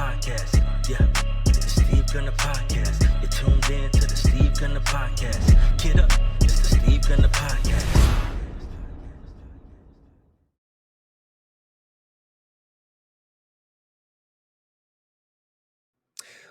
podcast. Yeah, it's the Steve Gunner podcast. You're tuned in to the Steve Gunner podcast. Get up, it's the Steve Gunner podcast.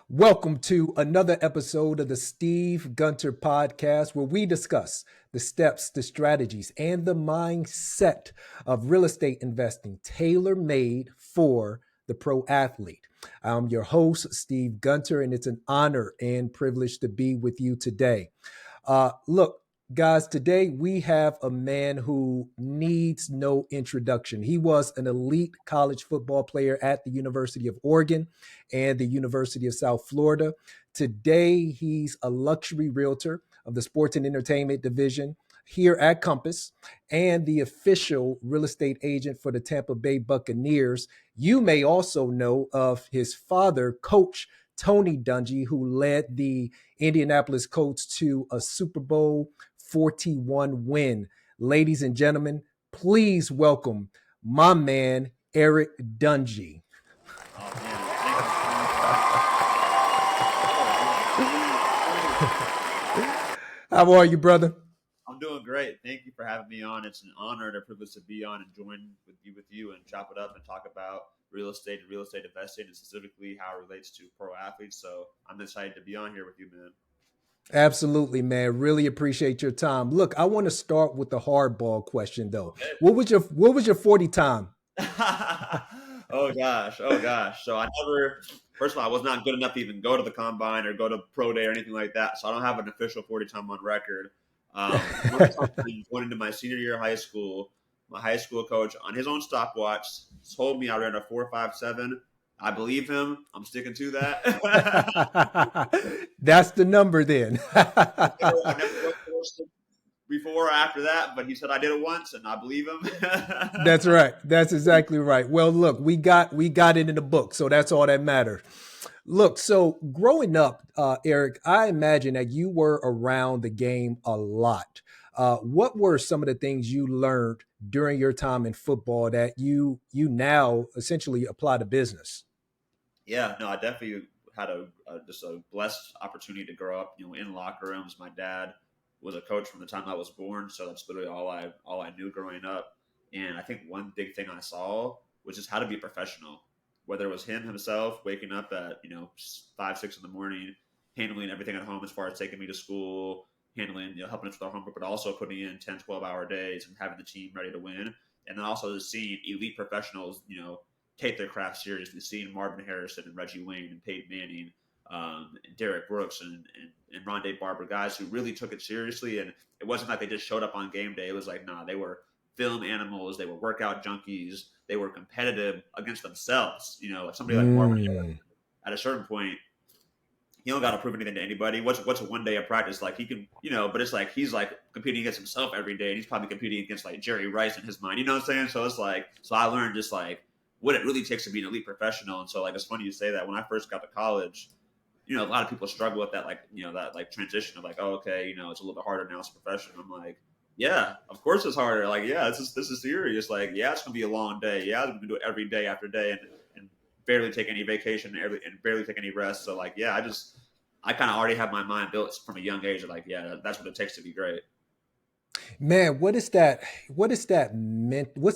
Welcome to another episode of the Steve Gunter podcast, where we discuss the steps, the strategies, and the mindset of real estate investing tailor-made for the pro athlete. I'm your host, Steve Gunter, and it's an honor and privilege to be with you today. Look, guys, today we have a man who needs no introduction. He was an elite college football player at the University of Oregon and the University of South Florida. Today, he's a luxury realtor of the sports and entertainment division here at Compass and the official real estate agent for the Tampa Bay Buccaneers. You may also know of his father, Coach Tony Dungy, who led the Indianapolis Colts to a Super Bowl 41 win. Ladies and gentlemen, please welcome my man, Eric Dungy. How are you, brother? I'm doing great. Thank you for having me on. It's an honor and a privilege to be on and join with you and chop it up and talk about real estate and real estate investing, and specifically how it relates to pro athletes. So I'm excited to be on here with you, man. Absolutely, man. Really appreciate your time. Look, I want to start with the hardball question, though. Okay. What was your 40 time? Oh gosh. So first of all, I was not good enough to even go to the combine or go to pro day or anything like that. So I don't have an official 40 time on record. Going into my senior year of high school, my high school coach on his own stopwatch told me I ran a 4.57. I believe him. I'm sticking to that. That's the number then. I never before or after that, but he said I did it once, and I believe him. That's right. That's exactly right. Well, look, we got it in the book, so that's all that matters. Look, so growing up, Eric, I imagine that you were around the game a lot. What were some of the things you learned during your time in football that you now essentially apply to business? Yeah, no, I definitely had just a blessed opportunity to grow up, in locker rooms. My dad was a coach from the time I was born, so that's literally all I knew growing up. And I think one big thing I saw was just how to be a professional. Whether it was him himself waking up at 5, 6 in the morning, handling everything at home as far as taking me to school, handling helping us with our homework, but also putting in 10, 12-hour days and having the team ready to win. And then also just seeing elite professionals, take their craft seriously, seeing Marvin Harrison and Reggie Wayne and Peyton Manning, and Derek Brooks and Rondé Barber, guys who really took it seriously. And it wasn't like they just showed up on game day. It was like, they were film animals. They were workout junkies. They were competitive against themselves. Like somebody like Marvin Harrison, at a certain point, he don't got to prove anything to anybody. What's a one day of practice? Like he can, but it's like he's like competing against himself every day, and he's probably competing against like Jerry Rice in his mind. You know what I'm saying? So it's like, so I learned just like what it really takes to be an elite professional. And so like it's funny you say that. When I first got to college, a lot of people struggle with that, like that like transition of like, oh, okay, it's a little bit harder now as a professional. I'm like, yeah, of course it's harder. Like, yeah, this is serious. Like, yeah, it's gonna be a long day. Yeah, I'm gonna do it every day after day, and barely take any vacation and barely take any rest. So like, yeah, I kind of already have my mind built from a young age of like, yeah, that's what it takes to be great. Man, what's the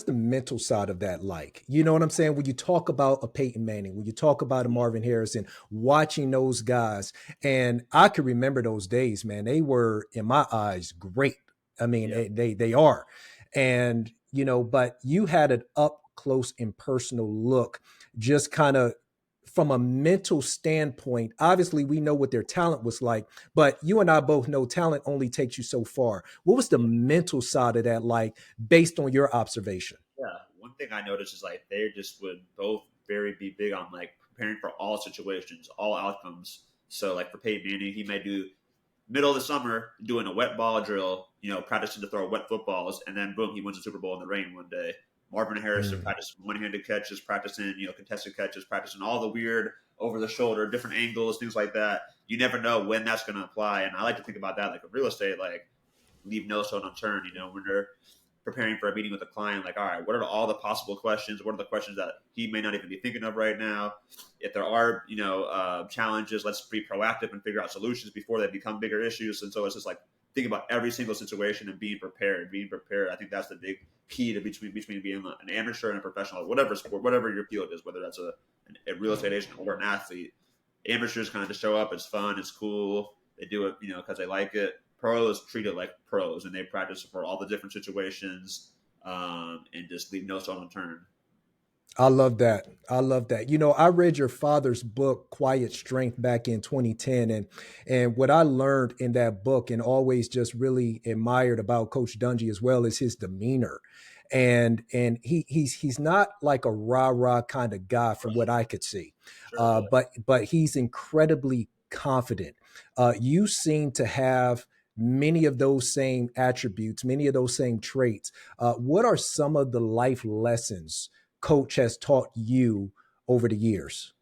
mental side of that like? You know what I'm saying? When you talk about a Peyton Manning, when you talk about a Marvin Harrison, watching those guys, and I can remember those days, man, they were, in my eyes, great. I mean, yeah. they are. And, but you had an up close and personal look, just kind of from a mental standpoint. Obviously, we know what their talent was like, but you and I both know talent only takes you so far. What was the mental side of that like based on your observation? Yeah. One thing I noticed is like they just would both be big on like preparing for all situations, all outcomes. So like for Peyton Manning, he may do middle of the summer doing a wet ball drill, practicing to throw wet footballs, and then boom, he wins the Super Bowl in the rain one day. Marvin Harrison practicing one-handed catches, practicing, contested catches, practicing all the weird over-the-shoulder, different angles, things like that. You never know when that's going to apply. And I like to think about that like a real estate, like leave no stone unturned, when preparing for a meeting with a client, like, all right, what are all the possible questions? What are the questions that he may not even be thinking of right now? If there are, challenges, let's be proactive and figure out solutions before they become bigger issues. And so it's just like think about every single situation and being prepared. Being prepared, I think that's the big key to between being an amateur and a professional, whatever sport, whatever your field is, whether that's a real estate agent or an athlete. Amateurs kind of just show up. It's fun. It's cool. They do it, because they like it. Pros treat it like pros, and they practice for all the different situations, and just leave no stone unturned. I love that. I love that. I read your father's book, Quiet Strength, back in 2010. And what I learned in that book and always just really admired about Coach Dungy as well is his demeanor. And he's not like a rah-rah kind of guy from what I could see. Sure. But he's incredibly confident. You seem to have many of those same attributes, many of those same traits. What are some of the life lessons Coach has taught you over the years?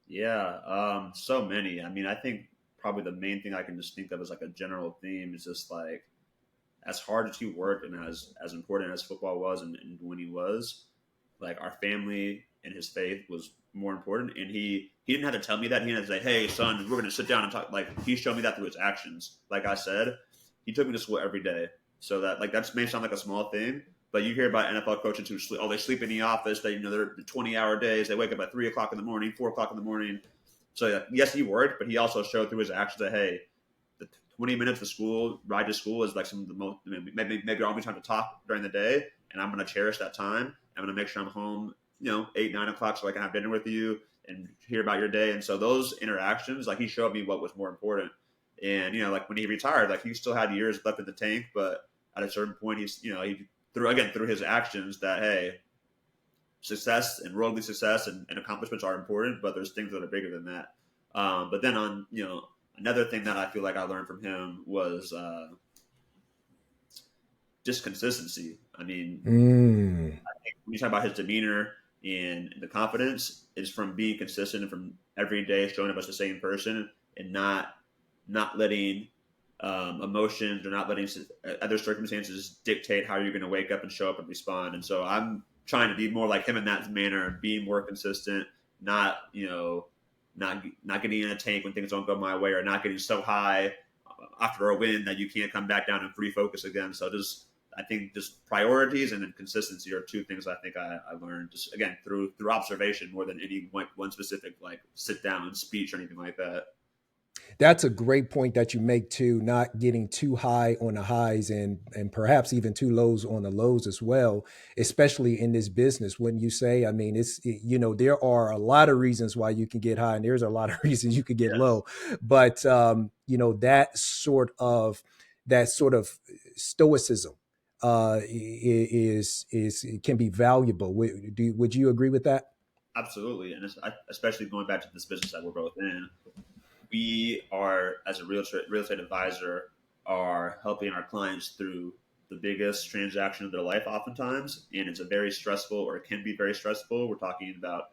Yeah, so many. I mean, I think probably the main thing I can just think of as like a general theme is just like, as hard as he worked and as important as football was and when he was, like, our family and his faith was more important. And he didn't have to tell me that. He didn't have to say, hey, son, we're going to sit down and talk. Like, he showed me that through his actions. Like I said, he took me to school every day. So that, like, that may sound like a small thing, but you hear about NFL coaches who sleep. Oh, they sleep in the office. They're 20-hour days. They wake up at 3 o'clock in the morning, 4 o'clock in the morning. So yes, he worked, but he also showed through his actions that, hey, the 20 minutes of school, ride to school is like some of the most, maybe our only time to talk during the day. And I'm going to cherish that time. I'm going to make sure I'm home, 8, 9 o'clock so I can have dinner with you and hear about your day. And so those interactions, like, he showed me what was more important. And, like, when he retired, like, he still had years left in the tank, but at a certain point, he through his actions that, hey, success and worldly success and accomplishments are important, but there's things that are bigger than that. But then another thing that I feel like I learned from him was just consistency. I mean, I think when you talk about his demeanor and the confidence, is from being consistent and from every day showing up as the same person and not letting emotions or not letting other circumstances dictate how you're going to wake up and show up and respond. And so I'm trying to be more like him in that manner and being more consistent, not getting in a tank when things don't go my way, or not getting so high after a win that you can't come back down and refocus again. So I think just priorities and then consistency are two things I think I learned, just again through observation more than any one specific like sit down speech or anything like that. That's a great point that you make too, not getting too high on the highs and perhaps even too lows on the lows as well, especially in this business. Wouldn't you say? I mean, there are a lot of reasons why you can get high and there's a lot of reasons you could get low, but that sort of stoicism can be valuable. Would you agree with that? Absolutely. And especially going back to this business that we're both in, we are, as a real estate advisor, are helping our clients through the biggest transaction of their life oftentimes. And it's a very stressful, or it can be very stressful. We're talking about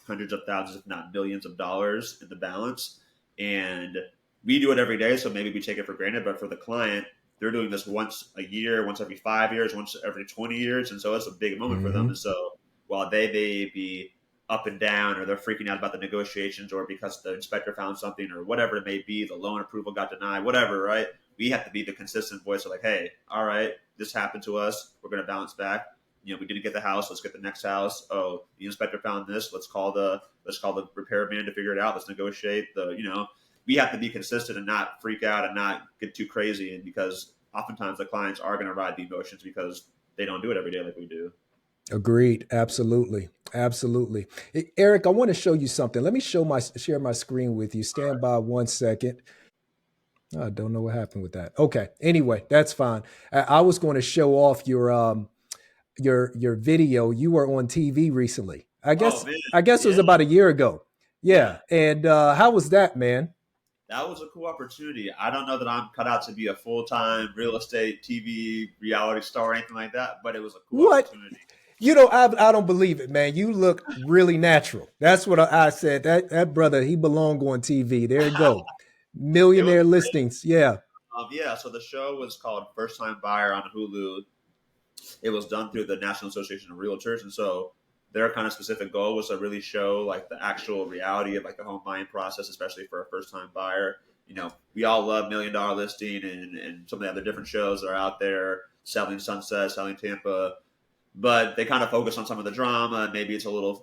hundreds of thousands, if not millions of dollars in the balance. And we do it every day, so maybe we take it for granted. But for the client, they're doing this once a year, once every 5 years, once every 20 years. And so it's a big moment for them. And so while they may be up and down, or they're freaking out about the negotiations, or because the inspector found something, or whatever it may be, the loan approval got denied, whatever, right? We have to be the consistent voice of like, hey, all right, this happened to us. We're going to bounce back. We didn't get the house. Let's get the next house. Oh, the inspector found this. Let's call the repairman to figure it out. Let's negotiate we have to be consistent and not freak out and not get too crazy. And because oftentimes the clients are going to ride the emotions because they don't do it every day like we do. Agreed. Absolutely. Absolutely. Eric, I want to show you something. Let me share my screen with you. Stand by 1 second. I don't know what happened with that. Okay. Anyway, that's fine. I was going to show off your video. You were on TV recently. I guess it was about a year ago. Yeah. And how was that, man? That was a cool opportunity. I don't know that I'm cut out to be a full-time real estate TV reality star or anything like that, but it was a cool opportunity. I don't believe it, man. You look really natural. That's what I said. That brother, he belonged on TV. There you go. Millionaire listings. Yeah. So the show was called First Time Buyer on Hulu. it was done through the National Association of Realtors. And so their kind of specific goal was to really show like the actual reality of like the home buying process, especially for a first time buyer. We all love $1 Million Listing and some of the other different shows that are out there, Selling Sunset, Selling Tampa, but they kind of focus on some of the drama. Maybe it's a little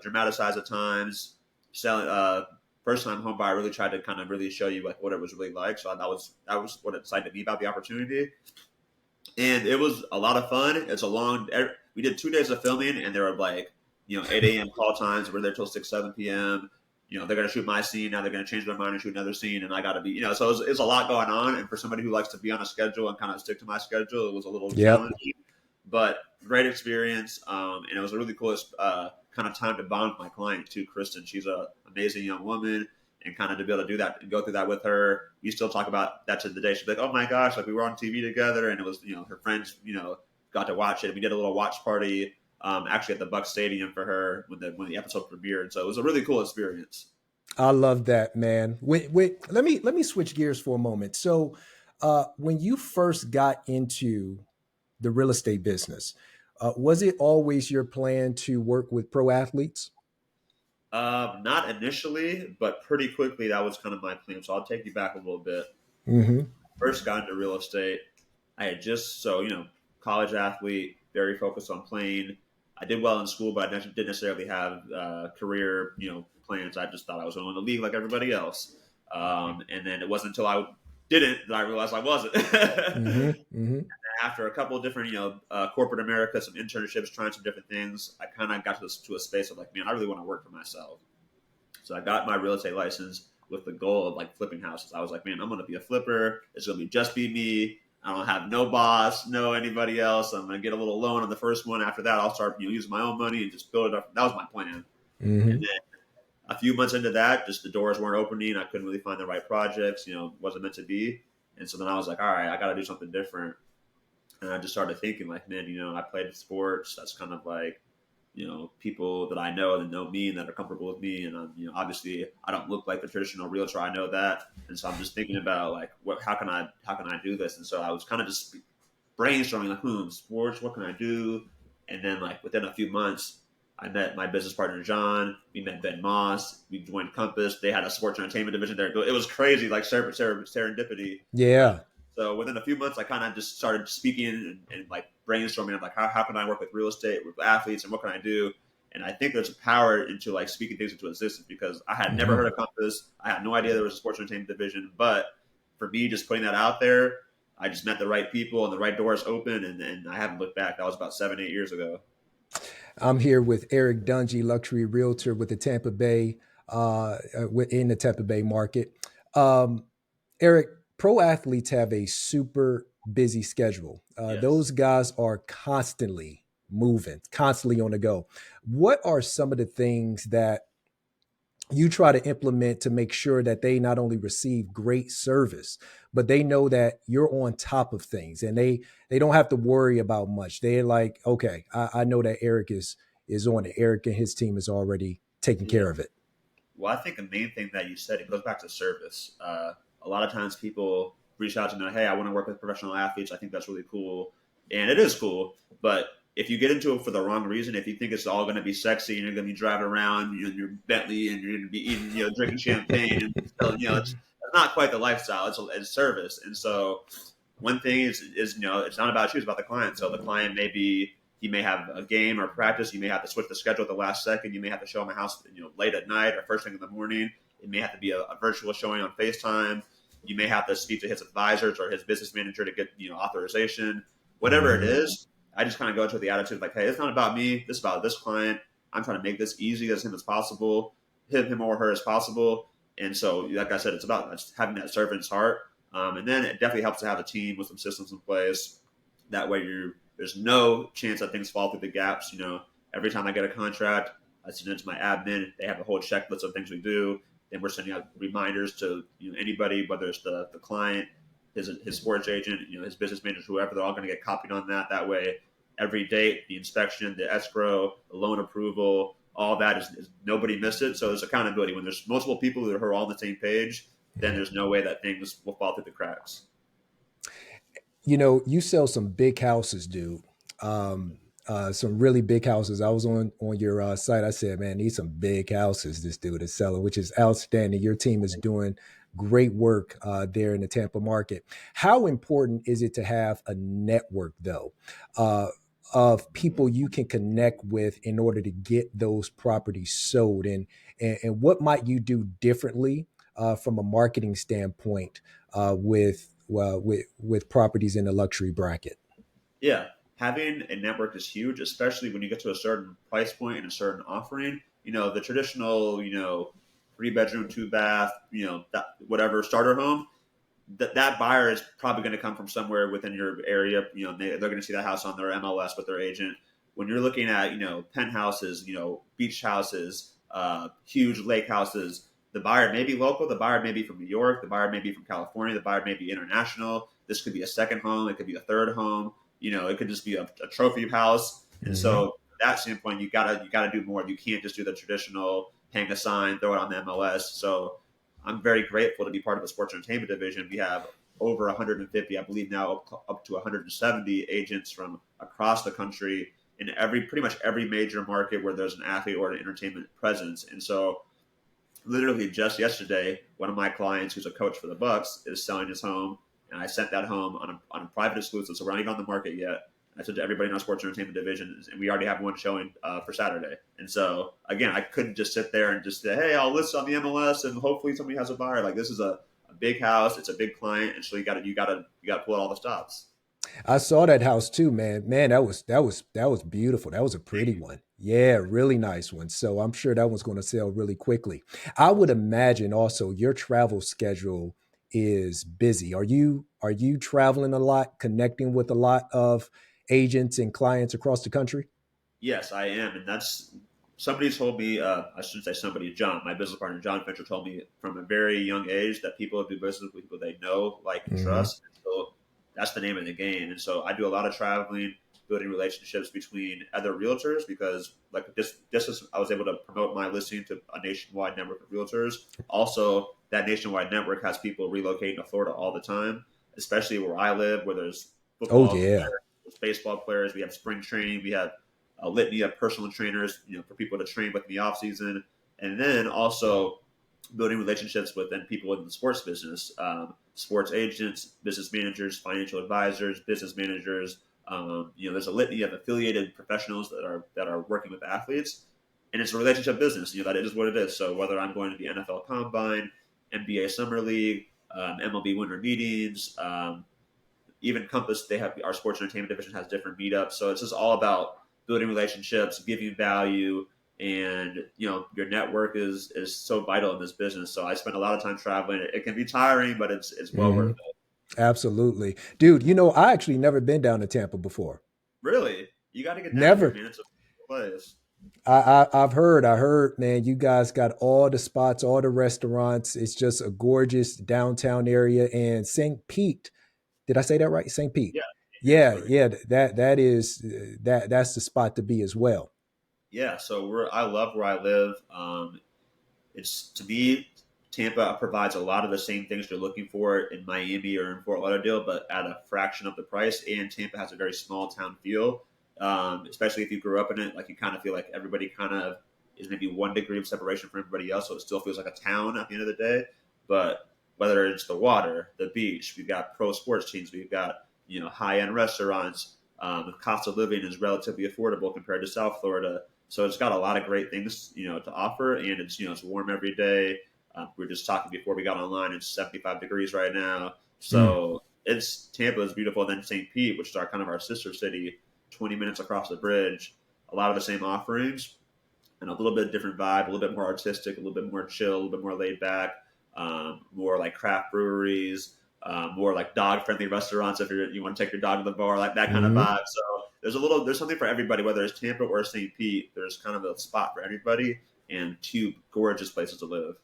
dramatized at times. Selling first time home buyer really tried to kind of really show you like what it was really like. So that was what excited me about the opportunity. And it was a lot of fun. We did 2 days of filming, and there were like, 8 a.m. call times. We're there till 6, 7 p.m. They're going to shoot my scene. Now they're going to change their mind and shoot another scene. And I got to be, so it's a lot going on. And for somebody who likes to be on a schedule and kind of stick to my schedule, it was a little challenging, but great experience. And it was a really cool kind of time to bond with my client too, Kristen. She's an amazing young woman. And kind of to be able to do that and go through that with her, we still talk about that to the day. She's like, "Oh my gosh, like we were on TV together," and it was, her friends, got to watch it. We did a little watch party, actually at the Bucs Stadium for her when the episode premiered. So it was a really cool experience. I love that, man. Wait, let me switch gears for a moment. So, when you first got into the real estate business, was it always your plan to work with pro athletes? Not initially, but pretty quickly that was kind of my plan. So I'll take you back a little bit. Mm-hmm. First got into real estate. I had college athlete, very focused on playing. I did well in school, but I didn't necessarily have career, plans. I just thought I was going to the league like everybody else. And then it wasn't until I didn't that I realized I wasn't. Mm-hmm. Mm-hmm. After a couple of different, corporate America, some internships, trying some different things, I kind of got to a space of like, man, I really want to work for myself. So I got my real estate license with the goal of like flipping houses. I was like, man, I'm going to be a flipper. It's going to just be me. I don't have no boss, no anybody else. I'm going to get a little loan on the first one. After that, I'll start using my own money and just build it up. That was my plan. Mm-hmm. And then a few months into that, just the doors weren't opening. I couldn't really find the right projects. Wasn't meant to be. And so then I was like, all right, I got to do something different. And I just started thinking like, man, I played sports. That's kind of like, people that I know that know me and that are comfortable with me. And obviously I don't look like the traditional realtor. I know that. And so I'm just thinking about like, how can I do this? And so I was kind of just brainstorming like, sports, what can I do? And then like within a few months, I met my business partner, John. We met Ben Moss. We joined Compass. They had a sports entertainment division there. It was crazy, like serendipity. Yeah. So within a few months, I kind of just started speaking and like brainstorming of like, how can I work with real estate, with athletes, and what can I do? And I think there's a power into like speaking things into existence, because I had never heard of Compass. I had no idea there was a sports entertainment division. But for me, just putting that out there, I just met the right people and the right doors open, and I haven't looked back. That was about 7-8 years ago. I'm here with Eric Dungy, luxury realtor with the Tampa Bay, in the Tampa Bay market. Eric, pro athletes have a super busy schedule. Yes. Those guys are constantly moving, constantly on the go. What are some of the things that you try to implement to make sure that they not only receive great service, but they know that you're on top of things and they don't have to worry about much? They're like, okay, I know that Eric is on it. Eric and his team is already taking care of it. Well, I think the main thing that you said, it goes back to service. A lot of times people reach out to me, hey, I want to work with professional athletes. I think that's really cool. And it is cool. But if you get into it for the wrong reason, if you think it's all going to be sexy and you're going to be driving around in your Bentley and you're going to be eating, drinking champagne, and it's not quite the lifestyle. It's service. And so one thing is it's not about you, it's about the client. So the client he may have a game or practice. You may have to switch the schedule at the last second. You may have to show him a house, late at night or first thing in the morning. It may have to be a virtual showing on FaceTime. You may have to speak to his advisors or his business manager to get, authorization. Whatever it is, I just kind of go into the attitude like, hey, it's not about me. This is about this client. I'm trying to make this easy as him as possible, him or her as possible. And so, like I said, it's about just having that servant's heart. And then it definitely helps to have a team with some systems in place. That way there's no chance that things fall through the gaps. Every time I get a contract, I send it to my admin. They have a whole checklist of things we do. Then we're sending out reminders to anybody, whether it's the client, his sports agent, his business manager, whoever. They're all going to get copied on that. That way, every date, the inspection, the escrow, the loan approval, all that is nobody missed it. So there's accountability. When there's multiple people who are all on the same page, then there's no way that things will fall through the cracks. You sell some big houses, dude. some really big houses. I was on your site. I said, man, these some big houses this dude is selling, which is outstanding. Your team is doing great work there in the Tampa market. How important is it to have a network, though, of people you can connect with in order to get those properties sold? And what might you do differently from a marketing standpoint with properties in the luxury bracket? Yeah, having a network is huge, especially when you get to a certain price point and a certain offering. The traditional, 3 bedroom, 2 bath, whatever starter home, that buyer is probably going to come from somewhere within your area. They're going to see that house on their MLS with their agent. When you're looking at, penthouses, beach houses, huge lake houses, the buyer may be local, the buyer may be from New York, the buyer may be from California, the buyer may be international. This could be a second home, it could be a third home. It could just be a trophy house. And Mm-hmm. so, from that standpoint, you gotta do more. You can't just do the traditional hang a sign, throw it on the MLS. So, I'm very grateful to be part of the sports entertainment division. We have over 150, I believe now up to 170 agents from across the country in pretty much every major market where there's an athlete or an entertainment presence. And so, literally just yesterday, one of my clients, who's a coach for the Bucks, is selling his home, and I sent that home on a private exclusive, so we're not even on the market yet. I said to everybody in our sports entertainment division, and we already have one showing for Saturday. And so, again, I couldn't just sit there and just say, "Hey, I'll list on the MLS, and hopefully somebody has a buyer." Like, this is a big house, it's a big client, and so you got to pull out all the stops. I saw that house too, man. Man, that was beautiful. That was a Thank pretty you. one. Yeah, really nice one. So I'm sure that one's going to sell really quickly. I would imagine also your travel schedule is busy. Are you traveling a lot, connecting with a lot of agents and clients across the country? Yes, I am, and that's somebody told me. I shouldn't say somebody. John, my business partner, John Fincher, told me from a very young age that people do business with people they know, like, and Hmm. trust. So that's the name of the game. And so I do a lot of traveling, building relationships between other realtors because, like, just as I was able to promote my listing to a nationwide network of realtors, also that nationwide network has people relocating to Florida all the time, especially where I live, where there's Oh football yeah. players, there's baseball players, we have spring training, we have a litany of personal trainers, for people to train with in the off season, and then also building relationships with then people in the sports business, sports agents, business managers, financial advisors, business managers. There's a litany of affiliated professionals that are working with athletes, and it's a relationship business. That it is what it is. So whether I'm going to the NFL Combine, NBA Summer League, MLB Winter Meetings, even Compass, they have our sports entertainment division has different meetups. So it's just all about building relationships, giving value, and your network is so vital in this business. So I spend a lot of time traveling. It can be tiring, but it's well worth Hmm. it. Absolutely. Dude, I actually never been down to Tampa before. Really, you got to get down here, Never. man. It's a place. I've heard, man, you guys got all the spots, all the restaurants. It's just a gorgeous downtown area. And St. Pete, did I say that right? St. Pete. Yeah, it's Yeah, where yeah, that's the spot to be as well. yeah. So I love where I live. It's to me, Tampa provides a lot of the same things you're looking for in Miami or in Fort Lauderdale, but at a fraction of the price. And Tampa has a very small town feel, especially if you grew up in it. Like, you kind of feel like everybody kind of is maybe 1 degree of separation from everybody else, so it still feels like a town at the end of the day. But whether it's the water, the beach, we've got pro sports teams, we've got high end restaurants. The cost of living is relatively affordable compared to South Florida, so it's got a lot of great things, to offer, and it's warm every day. We were just talking before we got online. It's 75 degrees right now, Mm. so it's Tampa is beautiful. And then St. Pete, which is our sister city, 20 minutes across the bridge. A lot of the same offerings, and a little bit different vibe, a little bit more artistic, a little bit more chill, a little bit more laid back, more like craft breweries, more like dog friendly restaurants if you want to take your dog to the bar, like that kind of Hmm. vibe. So there's something for everybody, whether it's Tampa or St. Pete. There's kind of a spot for everybody, and two gorgeous places to live.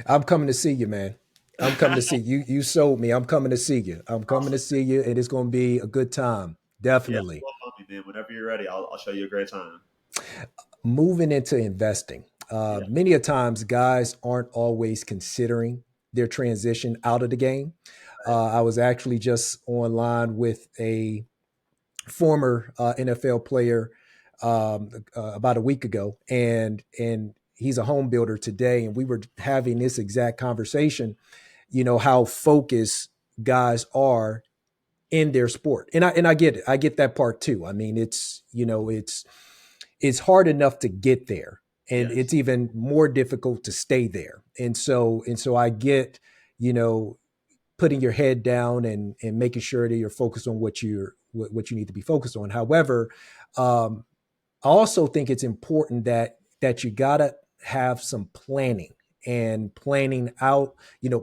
I'm coming to see you, man. I'm coming to see you. You sold me. I'm coming to see you. I'm coming to Awesome. see you, and it's going to be a good time. Yeah, Definitely. well, on me, man. Whenever you're ready, I'll show you a great time. Moving into investing. Yeah, Many a times, guys aren't always considering their transition out of the game. right. I was actually just online with a former NFL player about a week ago, and he's a home builder today, and we were having this exact conversation. How focused guys are in their sport, and I get it. I get that part too. I mean, it's hard enough to get there, and Yes. it's even more difficult to stay there. And so I get, you know, putting your head down and making sure that you're focused on what you need to be focused on. However, um, I also think it's important that you gotta have some planning and planning out,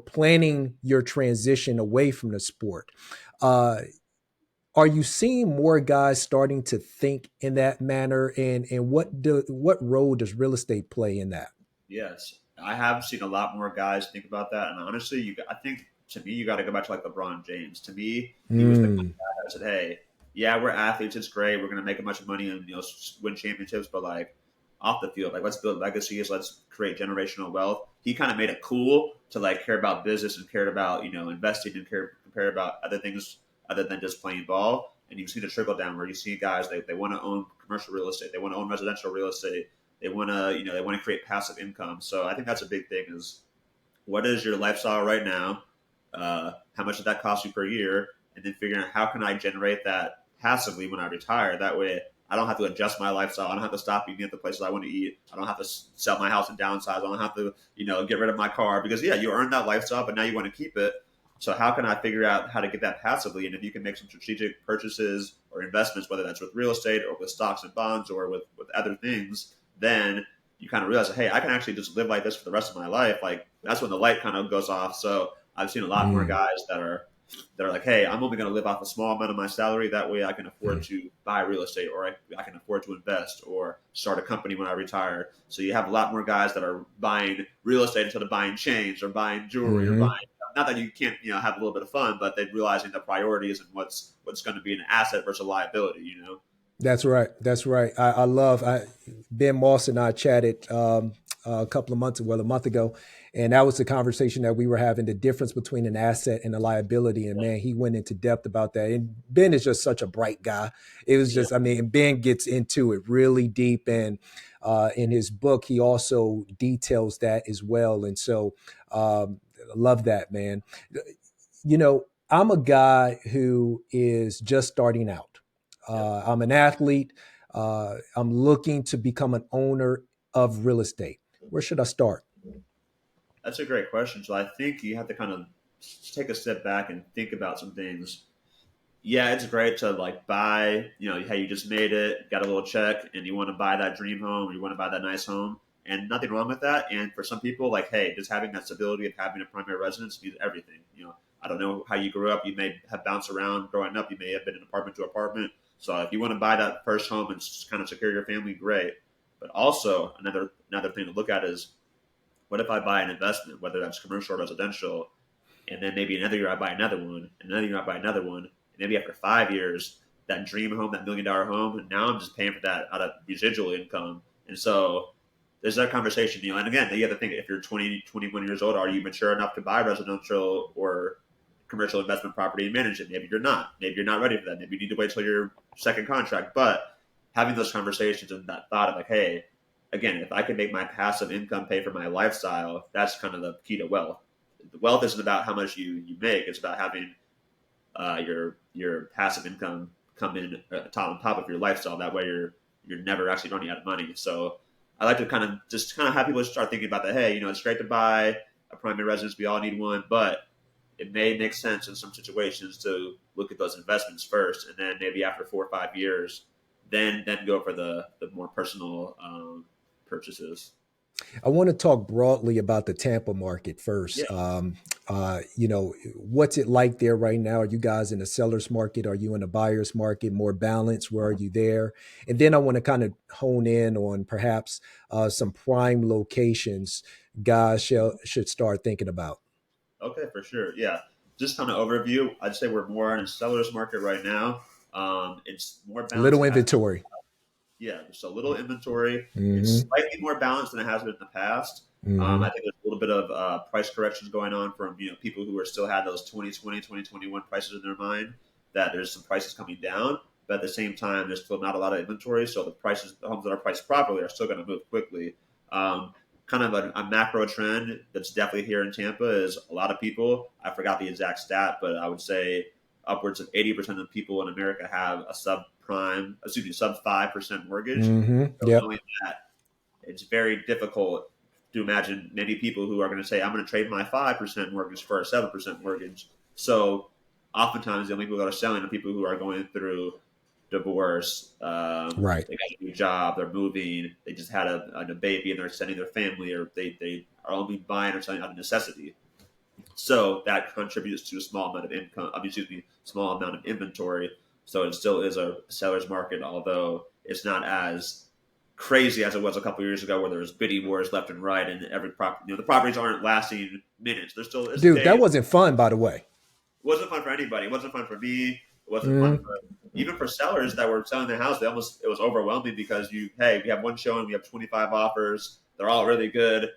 planning your transition away from the sport. Uh, are you seeing more guys starting to think in that manner? And what role does real estate play in that? Yes, I have seen a lot more guys think about that, and honestly, I think to me, you got to go back to like LeBron James. To me, he was the kind of Mm, guy that said, "Hey, yeah, we're athletes. It's great. We're going to make a bunch of money and win championships, but like off the field, like let's build legacies. Let's create generational wealth." He kind of made it cool to like care about business and cared about investing and care about other things other than just playing ball. And you see the trickle down where you see guys they want to own commercial real estate, they want to own residential real estate, they want to, they want to create passive income. So I think that's a big thing is what is your lifestyle right now? How much does that cost you per year? And then figuring out how can I generate that passively when I retire? That way I don't have to adjust my lifestyle. I don't have to stop eating at the places I want to eat. I don't have to sell my house and downsize. I don't have to, get rid of my car because yeah, you earned that lifestyle, but now you want to keep it. So how can I figure out how to get that passively? And if you can make some strategic purchases or investments, whether that's with real estate or with stocks and bonds or with other things, then you kind of realize, hey, I can actually just live like this for the rest of my life. Like that's when the light kind of goes off. So I've seen a lot more mm, guys that are like, hey, I'm only going to live off a small amount of my salary. That way I can afford mm. to buy real estate or I can afford to invest or start a company when I retire. So you have a lot more guys that are buying real estate instead of buying chains or buying jewelry or Hmm. buying, not that you can't, have a little bit of fun, but they're realizing the priorities and what's going to be an asset versus a liability. That's right. That's right. I love Ben Moss and I chatted a couple of months, well, a month ago, and that was the conversation that we were having, the difference between an asset and a liability. And man, he went into depth about that. And Ben is just such a bright guy. It was Yeah. just, I mean, Ben gets into it really deep. And in his book, he also details that as well. And so, love that, man. I'm a guy who is just starting out. Yep. I'm an athlete. I'm looking to become an owner of real estate. Where should I start? That's a great question. So I think you have to kind of take a step back and think about some things. Yeah, it's great to like buy, hey, you just made it, got a little check, and you want to buy that dream home, or you want to buy that nice home, and nothing wrong with that. And for some people, like, hey, just having that stability of having a primary residence means everything. I don't know how you grew up. You may have bounced around growing up. You may have been in apartment to apartment. So if you want to buy that first home and just kind of secure your family, great. But also another thing to look at is what if I buy an investment, whether that's commercial or residential, and then maybe another year I buy another one, and another year I buy another one, and maybe after 5 years, that dream home, that $1 million home, and now I'm just paying for that out of residual income. And so there's that conversation, and again, you have to think if you're 20, 21 years old, are you mature enough to buy residential or commercial investment property and manage it? Maybe you're not. Maybe you're not ready for that. Maybe you need to wait till your second contract. But having those conversations and that thought of like, hey, again, if I can make my passive income pay for my lifestyle, that's kind of the key to wealth. The wealth isn't about how much you make; it's about having your passive income come in on top of your lifestyle. That way, you're never actually running out of money. So, I like to kind of have people start thinking about that. Hey, it's great to buy a primary residence. We all need one, but it may make sense in some situations to look at those investments first, and then maybe after 4 or 5 years, then go for the more personal purchases. I want to talk broadly about the Tampa market Yeah. first. What's it like there right now? Are you guys in a seller's market? Are you in a buyer's market? More balanced? Where are you there? And then I want to kind of hone in on perhaps some prime locations guys should start thinking about. Okay, for sure. Yeah. Just kind of overview. I'd say we're more in a seller's market right now. It's more balanced. Little It has, inventory. yeah, just a little inventory. It's Hmm. slightly more balanced than it has been in the past. I Hmm. think there's a little bit of price corrections going on from people who are still had those 2020, 2021 prices in their mind. That there's some prices coming down, but at the same time, there's still not a lot of inventory. So the homes that are priced properly are still going to move quickly. Kind of a macro trend that's definitely here in Tampa is a lot of people, I forgot the exact stat, but I would say upwards of 80% of people in America have a sub 5% mortgage. So knowing that, it's very difficult to imagine many people who are going to say, I'm going to trade my 5% mortgage for a 7% mortgage. So oftentimes the only people that are selling are people who are going through divorce, Right. they got a new job, they're moving, they just had a baby and they're sending their family, or they are only buying or selling out of necessity. So that contributes to a small amount of income, small amount of inventory. So it still is a seller's market, although it's not as crazy as it was a couple of years ago, where there was bidding wars left and right, and every property, the properties aren't lasting minutes. They're still, Dude, that wasn't fun, by the way. It wasn't fun for anybody. It wasn't fun for me. It wasn't fun for even for sellers that were selling their house. It was overwhelming because we have one showing, we have 25 offers. They're all really good.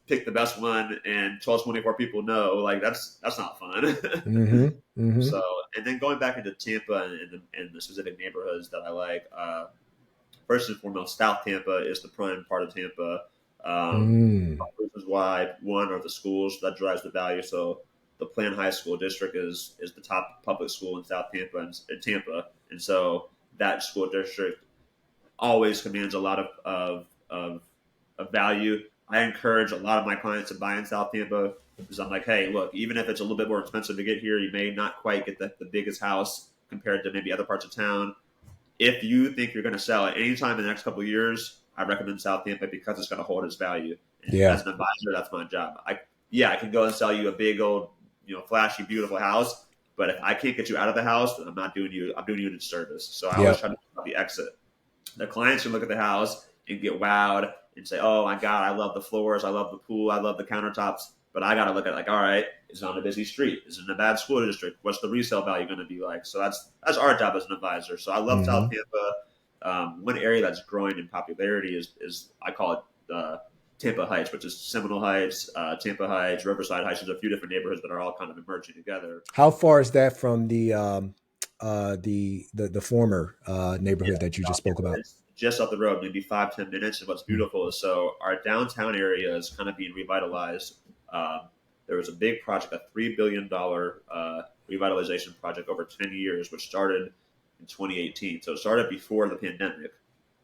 Pick the best one, and 12, 24 people no. Like that's not fun. So, and then going back into Tampa and the specific neighborhoods that I like. First and foremost, South Tampa is the prime part of Tampa. This is why one are the schools that drives the value. So the Plan High School District is the top public school in South Tampa and so that school district always commands a lot of value. I encourage a lot of my clients to buy in South Tampa because I'm like, hey, look, even if it's a little bit more expensive to get here, you may not quite get the biggest house compared to maybe other parts of town. If you think you're going to sell at any time in the next couple of years, I recommend South Tampa because it's going to hold its value. And as an advisor, that's my job. I can go and sell you a big old, flashy, beautiful house. But if I can't get you out of the house, then I'm doing you a disservice. So I always try to talk about the exit. The clients can look at the house and get wowed and say, oh my God, I love the floors. I love the pool. I love the countertops. But I got to look at all right, is it on a busy street? Is it in a bad school district? What's the resale value going to be like? So that's our job as an advisor. So I love South Tampa. One area that's growing in popularity is I call it Tampa Heights, which is Seminole Heights, Tampa Heights, Riverside Heights. There's a few different neighborhoods that are all kind of emerging together. How far is that from the former neighborhood that you just spoke about? It's just up the road, maybe 5-10 minutes. And what's beautiful is our downtown area is kind of being revitalized. There was a big project, a $3 billion revitalization project over 10 years, which started in 2018. So it started before the pandemic.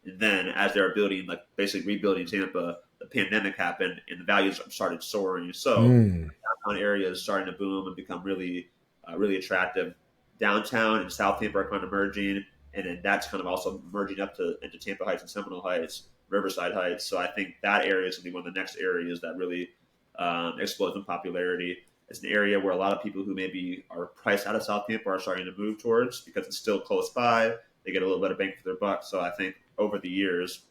And then as they were building, basically rebuilding Tampa, the pandemic happened and the values started soaring. So the downtown area is starting to boom and become really, really attractive. Downtown and South Tampa are kind of merging. And then that's kind of also merging up into Tampa Heights and Seminole Heights, Riverside Heights. So I think that area is going to be one of the next areas that really explodes in popularity. It's an area where a lot of people who maybe are priced out of South Tampa are starting to move towards because it's still close by. They get a little bit of bang for their buck. So I think over the years,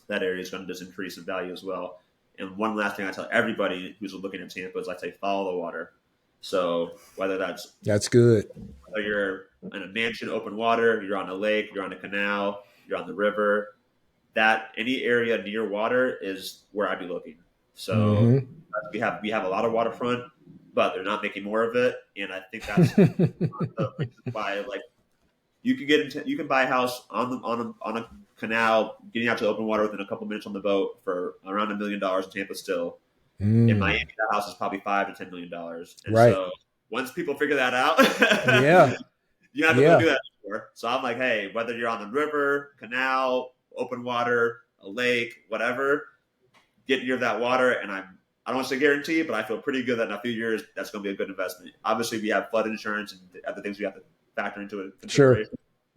that area is going to just increase in value as well. And one last thing I tell everybody who's looking at Tampa is I say follow the water. So whether that's good. Whether you're in a mansion, open water, you're on a lake, you're on a canal, you're on the river, that any area near water is where I'd be looking. So we have a lot of waterfront, but they're not making more of it, and I think that's why you can buy a house on a canal, getting out to open water within a couple minutes on the boat for around $1 million in Tampa still. In Miami, that house is probably $5 to $10 million. And right. So once people figure that out, you have to go do that before. So I'm like, hey, whether you're on the river, canal, open water, a lake, whatever, get near that water. And I don't want to say guarantee, but I feel pretty good that in a few years, that's going to be a good investment. Obviously, we have flood insurance and other things we have to factor into it. Sure.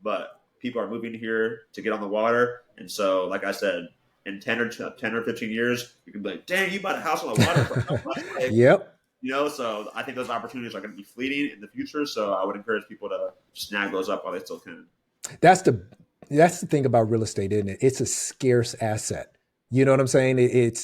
But people are moving here to get on the water. And so, like I said, in 10 or 15 years, you can be like, dang, you bought a house on the water for how much? Yep. So I think those opportunities are going to be fleeting in the future. So I would encourage people to snag those up while they still can. That's the thing about real estate, isn't it? It's a scarce asset. You know what I'm saying?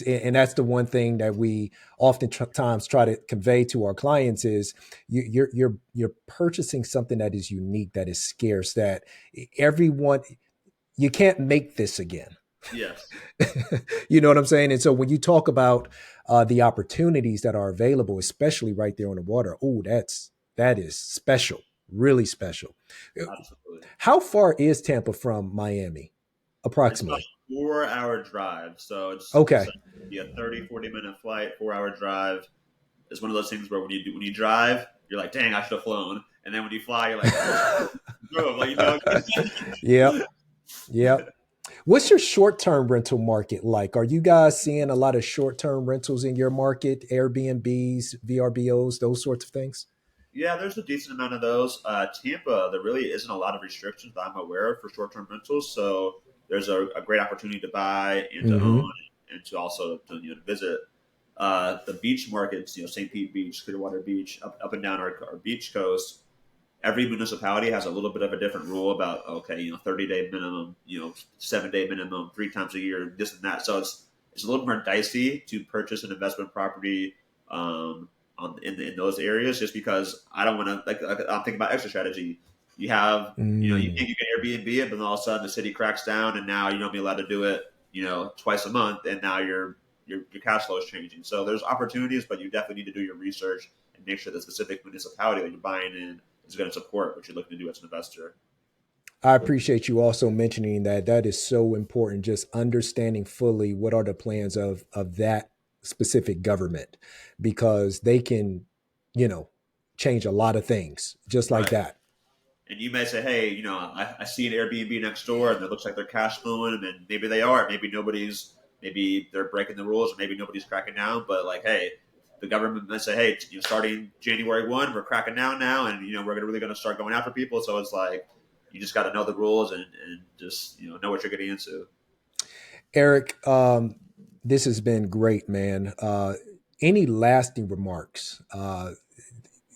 And that's the one thing that we oftentimes try to convey to our clients is you're purchasing something that is unique, that is scarce, that you can't make this again. Yes. You know what I'm saying? And so when you talk about the opportunities that are available, especially right there on the water, that is special. Really special. Absolutely. How far is Tampa from Miami? It's about Approximately. a 4 hour drive. So it's Okay. be a 30-40 minute flight, 4 hour drive. It's one of those things where when you drive, you're like, dang, I should have flown. And then when you fly, you're like, oh, drove. Like, Yep. Yep. What's your short-term rental market like? Are you guys seeing a lot of short-term rentals in your market, Airbnbs, VRBOs, those sorts of things? Yeah, there's a decent amount of those. Tampa, there really isn't a lot of restrictions that I'm aware of for short-term rentals. So there's a great opportunity to buy and to Mm-hmm. own and to also to visit. The beach markets, St. Pete Beach, Clearwater Beach, up and down our beach coast. Every municipality has a little bit of a different rule about 30-day minimum, 7-day minimum, 3 times a year, this and that. So it's a little more dicey to purchase an investment property in those areas, just because I don't want to I'm thinking about exit strategy. You have you Mm. think you can Airbnb it, but then all of a sudden the city cracks down, and now you don't be allowed to do it twice a month, and now your cash flow is changing. So there's opportunities, but you definitely need to do your research and make sure the specific municipality that you're buying in is going to support what you're looking to do as an investor. I appreciate you also mentioning that. That is so important. Just understanding fully what are the plans of that specific government, because they can, you know, change a lot of things just like Right. that. And you may say, hey, I see an Airbnb next door and it looks like they're cash flowing, and maybe they are. Maybe they're breaking the rules, or maybe nobody's cracking down. But like, hey, the government might say, hey, starting January 1, we're cracking down now, and we're really going to start going after people. So it's like you just got to know the rules and just know what you're getting into. Eric, this has been great, man. Any lasting remarks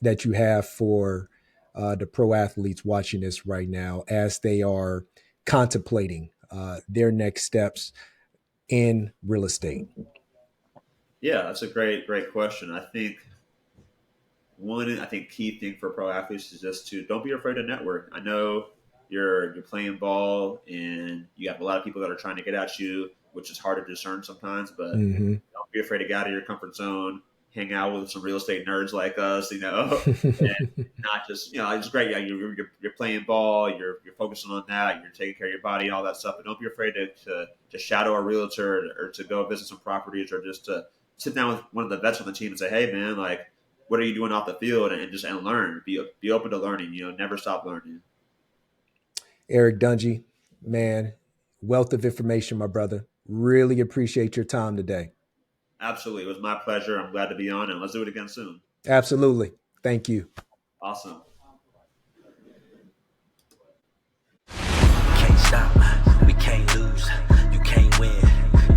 that you have for the pro athletes watching this right now as they are contemplating their next steps in real estate? Yeah, that's a great question. I think key thing for pro athletes is just to don't be afraid to network. I know you're playing ball and you have a lot of people that are trying to get at you, which is hard to discern sometimes. But Mm-hmm. don't be afraid to get out of your comfort zone, hang out with some real estate nerds like us, and not just it's great. Yeah, you're playing ball, you're focusing on that, you're taking care of your body, and all that stuff. But don't be afraid to shadow a realtor or to go visit some properties, or just to sit down with one of the vets on the team and say, hey man, like, what are you doing off the field, and just learn. Be open to learning. Never stop learning. Eric Dungy, man, wealth of information, my brother. Really appreciate your time today. Absolutely, it was my pleasure. I'm glad to be on, and let's do it again soon. Absolutely. Thank you. Awesome. Can't stop, we can't lose. You can't win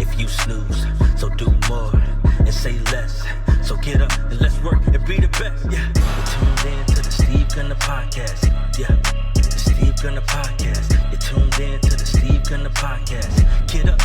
if you snooze. So do more and say less. So get up and let's work and be the best. Yeah, you're tuned in to the Steve Gunner podcast. Yeah, the Steve Gunner podcast. You're tuned in to the Steve Gunner podcast. Get up.